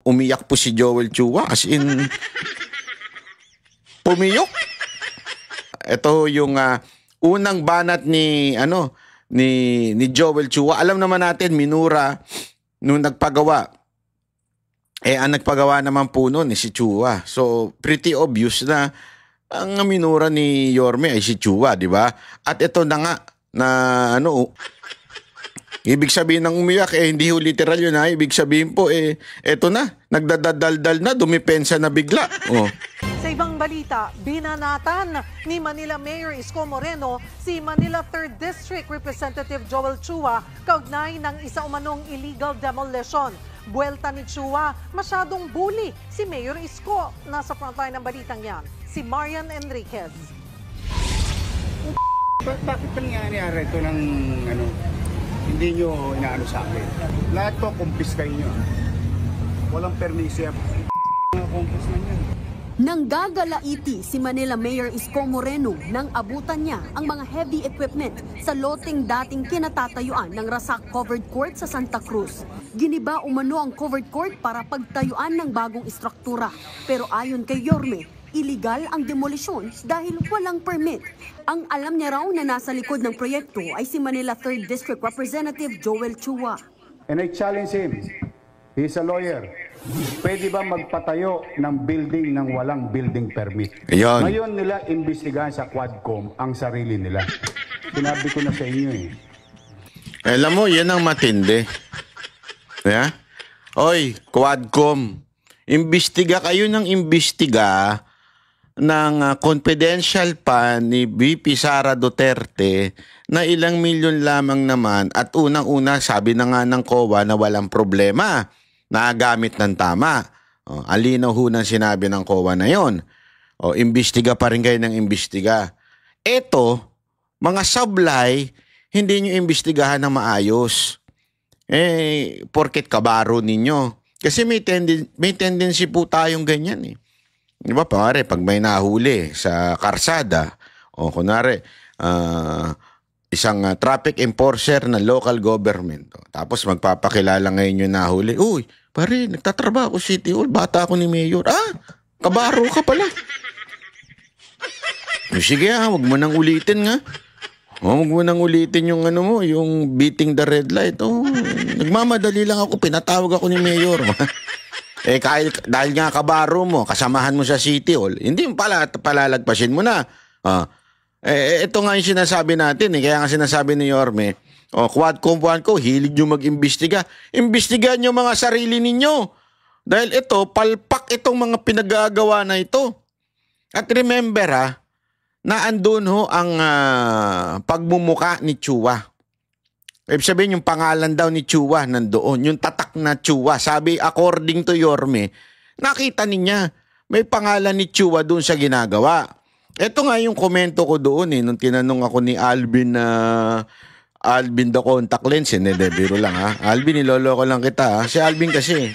Umiyak po si Joel Chua, as in, pumiyok. Ito yung unang banat ni Joel Chua. Alam naman natin, minura nung nagpagawa. Ang nagpagawa naman po noon si Chua. So, pretty obvious na ang minura ni Yorme ay si Chua, di ba? At ito na nga, na ibig sabihin ng umiyak, hindi ho literal yun ha. Ibig sabihin po, eto na, nagdadaldal na, dumipensa na bigla. Oh. Sa ibang balita, binanatan ni Manila Mayor Isko Moreno si Manila 3rd District Representative Joel Chua kaugnay ng isa umanong illegal demolition. Buwelta ni Chua, masyadong bully si Mayor Isko. Nasa frontline ng balitang yan, si Marian Enriquez. Bakit pa nangyayari ito ng hindi nyo inaano sa akin? Lahat to kumpis kayo nyo. Walang permiso yan. Mga kumpis na yan. Nanggagalaiti si Manila Mayor Isko Moreno nang abutan niya ang mga heavy equipment sa loteng dating kinatatayuan ng Rasak Covered Court sa Santa Cruz. Giniba umano ang covered court para pagtayuan ng bagong istruktura. Pero ayon kay Yorme, illegal ang demolisyon dahil walang permit. Ang alam niya raw na nasa likod ng proyekto ay si Manila 3rd District Representative Joel Chua. And I challenge him. He's a lawyer. Pwede ba magpatayo ng building ng walang building permit? Ayan. Ngayon nila imbestigahan sa Quadcom ang sarili nila. Sinabi ko na sa inyo eh. Alam mo, yan ang matindi. Yeah? Oy, Quadcom, imbestiga kayo ng imbestiga ng confidential pa ni VP Sara Duterte na ilang milyon lamang naman at unang-una sabi na nga ng COA na walang problema. Nagamit ng tama. Alinaw ho ng sinabi ng COA na yon. Imbestiga pa rin kayo ng imbestiga. Eto, mga sablay, hindi nyo imbestigahan ng maayos. Porket kabaro ninyo. Kasi may tendency po tayong ganyan eh. Di ba, pare, pag may nahuli sa karsada, o kunwari, isang traffic enforcer ng local government. Tapos magpapakilala ngayon yung nahuli. Uy, pare, nagtatrabaho ako City Hall. Bata ako ni Mayor. Kabaro ka pala. Sige wag mo nang ulitin nga. Wag mo nang ulitin yung yung beating the red light. Nagmamadali lang ako. Pinatawag ako ni Mayor. Dahil nga kabaro mo, kasamahan mo sa City Hall, hindi mo palalagpasin mo na. Ito nga yung sinasabi natin. Kaya nga sinasabi ni Yorme, Quadcom, hilig nyo mag-imbestiga. Imbestigahan nyo mga sarili ninyo. Dahil ito, palpak itong mga pinagagawa na ito. At remember na andun ho ang pagmumuka ni Chua. Ibig sabihin yung pangalan daw ni Chua nandoon. Yung tatak na Chua. Sabi, according to Yorme, nakita niya may pangalan ni Chua doon sa ginagawa. Ito nga yung komento ko doon nung tinanong ako ni Alvin Alvin the contact lens. Hindi, biro lang Alvin, niloloko lang kita Si Alvin kasi.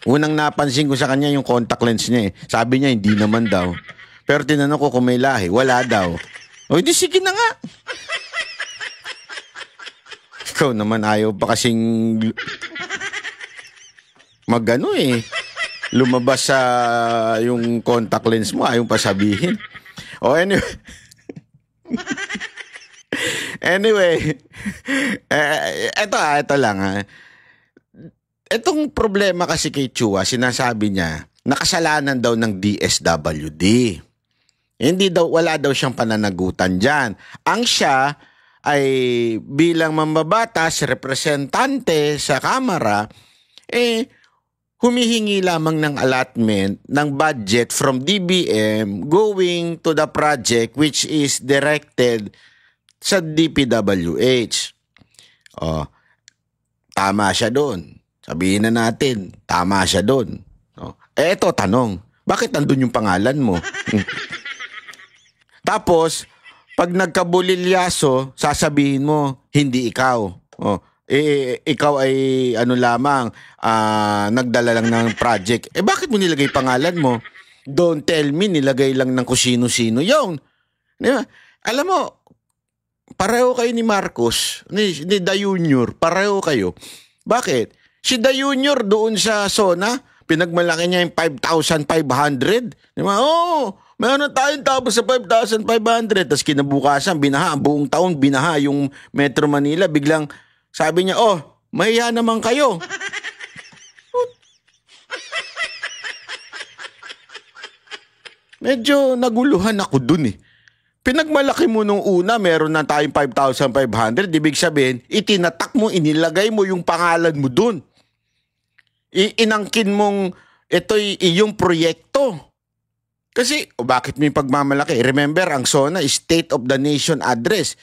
Unang napansin ko sa kanya yung contact lens niya Sabi niya, hindi naman daw. Pero tinanong ko kung may lahi, wala daw. Di sige na nga. Ikaw naman ayaw pa kasing magano lumabas sa yung contact lens mo, ayaw pa sabihin. Anyway, ito lang Itong problema kasi kay Chua, sinasabi niya, nakasalanan daw ng DSWD. Wala daw siyang pananagutan dyan. Ang siya ay bilang mambabatas, representante sa Kamara, humihingi lamang ng allotment ng budget from DBM going to the project which is directed sa DPWH. Tama siya doon. Sabihin na natin, tama siya doon. Eto, tanong, bakit nandun yung pangalan mo? Tapos, pag nagkabulilyaso, sasabihin mo, hindi ikaw. Ikaw ay lamang, nagdala lang ng project. Bakit mo nilagay pangalan mo? Don't tell me, nilagay lang ng kusino-sino. Yun. Diba? Alam mo, pareho kayo ni Marcos, ni Da Junior, pareho kayo. Bakit? Si Da Junior doon sa SONA, pinagmalaki niya yung 5,500. Di ba? Oo, meron tayong tapos sa 5,500. Tapos kinabukasan, binaha. Buong taon, binaha yung Metro Manila. Biglang sabi niya, oh, mahiya naman kayo. Medyo naguluhan ako dun eh. Pinagmalaki mo nung una, meron na tayong 5,500. Ibig sabihin, itinatak mo, inilagay mo yung pangalan mo dun. Inangkin mong ito'y iyong proyekto. Kasi, bakit may pagmamalaki? Remember, ang SONA is State of the Nation address.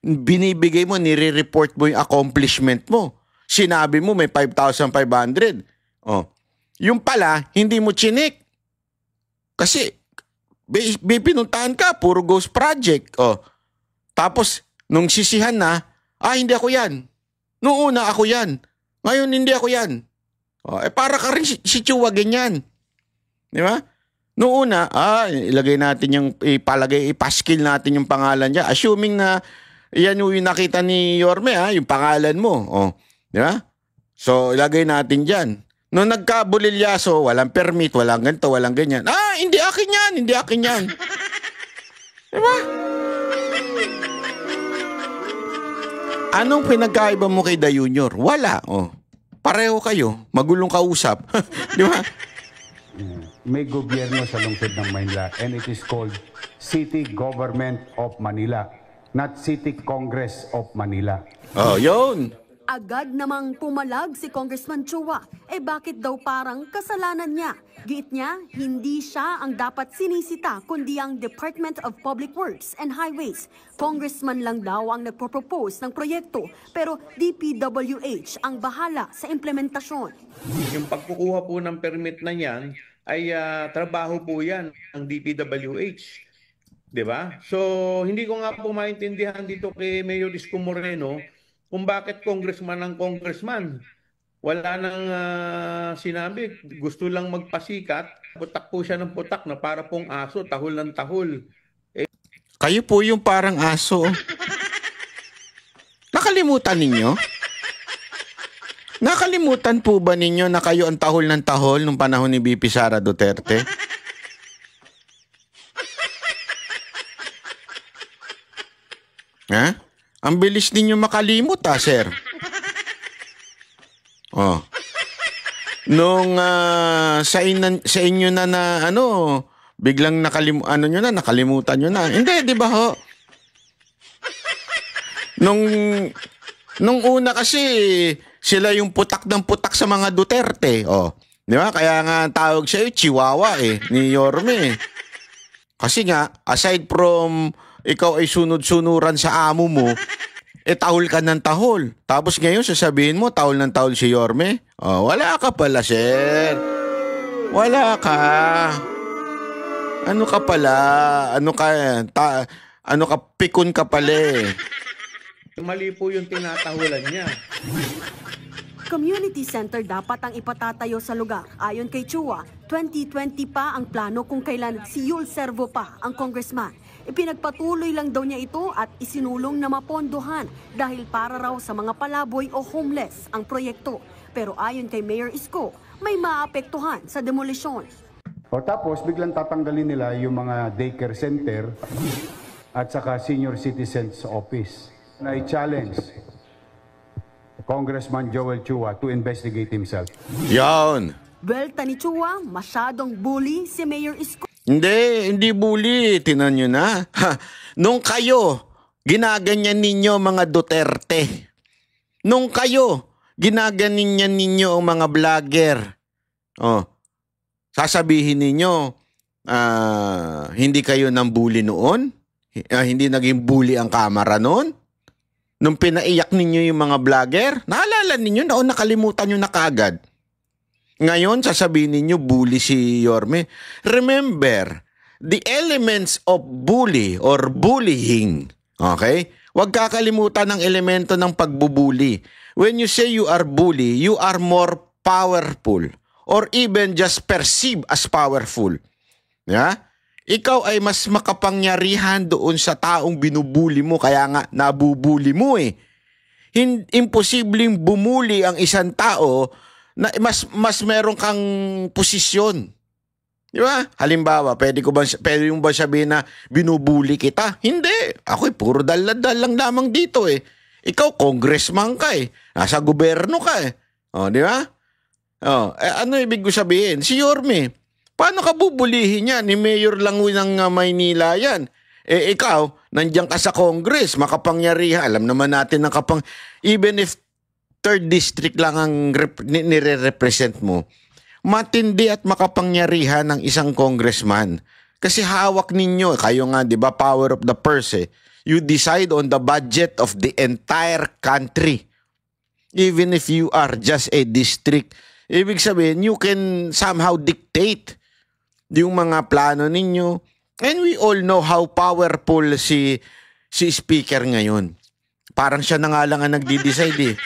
Binibigay mo, nire-report mo yung accomplishment mo. Sinabi mo may 5,500. Oh. Yung pala, hindi mo chinik. Kasi, pinuntahan ka, puro ghost project. Oh. Tapos, nung sisihan na, hindi ako yan. Noong una ako yan. Ngayon, hindi ako yan. Oh, para ka rin si Chua, ganyan. Di ba? Noong una, ilagay natin yung, ipaskill natin yung pangalan niya. Assuming na, yan yung nakita ni Yorme, yung pangalan mo. Oh. Di ba? So, ilagay natin dyan. Nung nagkabulilyaso, walang permit, walang ganito, walang ganyan. Hindi akin yan, hindi akin yan. Diba? Anong pinagkaiba mo kay Da Junior? Wala. Oh. Pareho kayo, magulong kausap. Di ba? May gobyerno sa lungsod ng Manila and it is called City Government of Manila, not City Congress of Manila. Oh, yun. Agad namang pumalag si Congressman Chua. Bakit daw parang kasalanan niya? Giit niya, hindi siya ang dapat sinisita kundi ang Department of Public Works and Highways. Congressman lang daw ang nagpropose ng proyekto pero DPWH ang bahala sa implementasyon. Yung pagkukuha po ng permit na yan ay trabaho po yan ng DPWH. Diba? So hindi ko nga po maintindihan dito kay Mayor Isko Moreno kung bakit congressman ang congressman. Wala nang sinabi, gusto lang magpasikat. Putak po siya ng putak na para pong aso, tahol ng tahol. Kayo po yung parang aso. Nakalimutan ninyo? Nakalimutan po ba ninyo na kayo ang tahol ng tahol nung panahon ni VP Sara Duterte? Ha? Ang bilis ninyo makalimot, sir. Oh. Nung sa inyo na biglang nakalimutan nyo na. Hindi, di ba ho? Nung una kasi, sila yung putak ng putak sa mga Duterte. Oh. Di ba? Kaya nga tawag siya Chihuahua ni Yorme. Kasi nga, aside from ikaw ay sunod-sunuran sa amo mo, tahol ka ng tahol. Tapos ngayon sasabihin mo, tahol ng tahol si Yorme. Oh, wala ka pala, sir. Wala ka. Ano ka pala? Ano ka, pikon ka pala Mali po yung tinatahulan niya. Community center dapat ang ipatatayo sa lugar. Ayon kay Chua, 2020 pa ang plano kung kailan si Yul Servo pa ang congressman. Ipinagpatuloy lang daw niya ito at isinulong na mapondohan dahil para raw sa mga palaboy o homeless ang proyekto. Pero ayon kay Mayor Isko, may maapektuhan sa demolisyon. O tapos biglang tatanggalin nila yung mga daycare center at saka senior citizens office. Na i-challenge Congressman Joel Chua to investigate himself. Yan. Belta ni Chua, masyadong bully si Mayor Isko. Hindi bully. Tinan nyo na. Nung kayo, ginaganyan ninyo mga Duterte. Nung kayo, ginaganyan ninyo ang mga vlogger. Oh, sasabihin ninyo, hindi kayo nang bully noon? Hindi naging bully ang kamera noon? Nung pinaiyak ninyo yung mga vlogger, naalala ninyo na nakalimutan nyo na kagad. Ngayon, sasabihin ninyo, bully si Yorme. Remember, the elements of bully or bullying, okay? Huwag kakalimutan ng elemento ng pagbubuli. When you say you are bully, you are more powerful or even just perceived as powerful. Yeah? Ikaw ay mas makapangyarihan doon sa taong binubuli mo, kaya nga nabubuli mo . Imposibleng bumuli ang isang tao na mas meron kang posisyon. Di ba? Halimbawa, pwede yung ba sabihin na binubuli kita? Hindi. Ako'y puro dal-dal lang lamang dito eh. Ikaw, congressman ka eh. Nasa gobyerno ka eh. O, di ba? O, ano ibig ko sabihin? Si Yorme, paano ka bubulihin yan? Ni Mayor lang ng Maynila yan. Ikaw, nandiyan ka sa Congress, makapangyarihan. Alam naman natin ng even if 3rd district lang ang nire-represent mo, matindi at makapangyarihan ng isang congressman. Kasi hawak ninyo, kayo nga, di ba, power of the purse eh. You decide on the budget of the entire country. Even if you are just a district. Ibig sabihin, you can somehow dictate yung mga plano ninyo. And we all know how powerful si speaker ngayon. Parang siya na nga lang ang nagdi-decide eh.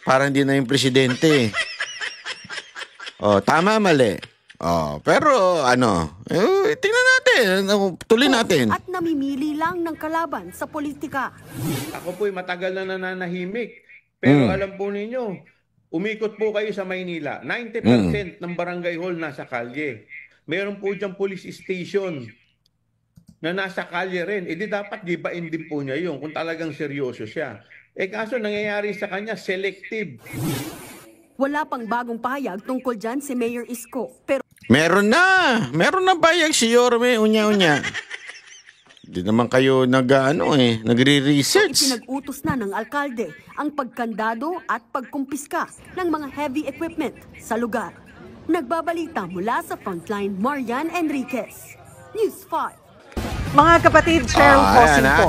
Parang hindi na yung presidente eh. Oh, tama, mali. Oh, pero tingnan natin, tuloy natin. At namimili lang ng kalaban sa politika. Ako po'y matagal na nananahimik. Pero alam po ninyo, umikot po kayo sa Maynila. 90% ng barangay hall nasa kalye. Meron po diyang police station na nasa kalye rin. Di dapat gibain din po niya yun kung talagang seryoso siya. Kaso nangyayari sa kanya, selective. Wala pang bagong pahayag tungkol dyan si Mayor Isko. Pero Meron na pahayag si Yorme, unya-unya. Hindi naman kayo nagre-research. ipinag-utos na ng alkalde ang pagkandado at pagkumpiska ng mga heavy equipment sa lugar. Nagbabalita mula sa Frontline, Marian Enriquez. News 5. Mga kapatid, Cheryl Ayan, Posing po.